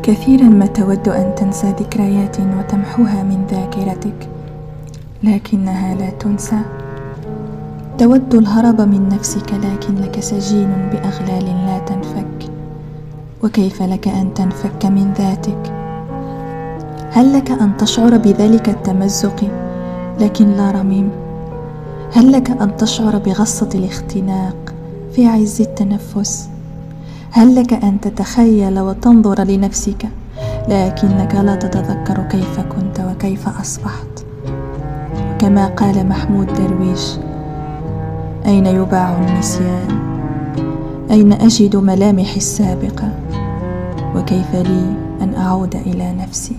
كثيرا ما تود أن تنسى ذكريات وتمحوها من ذاكرتك، لكنها لا تنسى. تود الهرب من نفسك، لكنك سجين بأغلال لا تنفك. وكيف لك أن تنفك من ذاتك؟ هل لك أن تشعر بذلك التمزق لكن لا رميم؟ هل لك أن تشعر بغصة الاختناق في عز التنفس؟ هل لك أن تتخيل وتنظر لنفسك لكنك لا تتذكر كيف كنت وكيف أصبحت؟ وكما قال محمود درويش: أين يباع النسيان؟ أين أجد ملامح السابقة؟ وكيف لي أن أعود إلى نفسي؟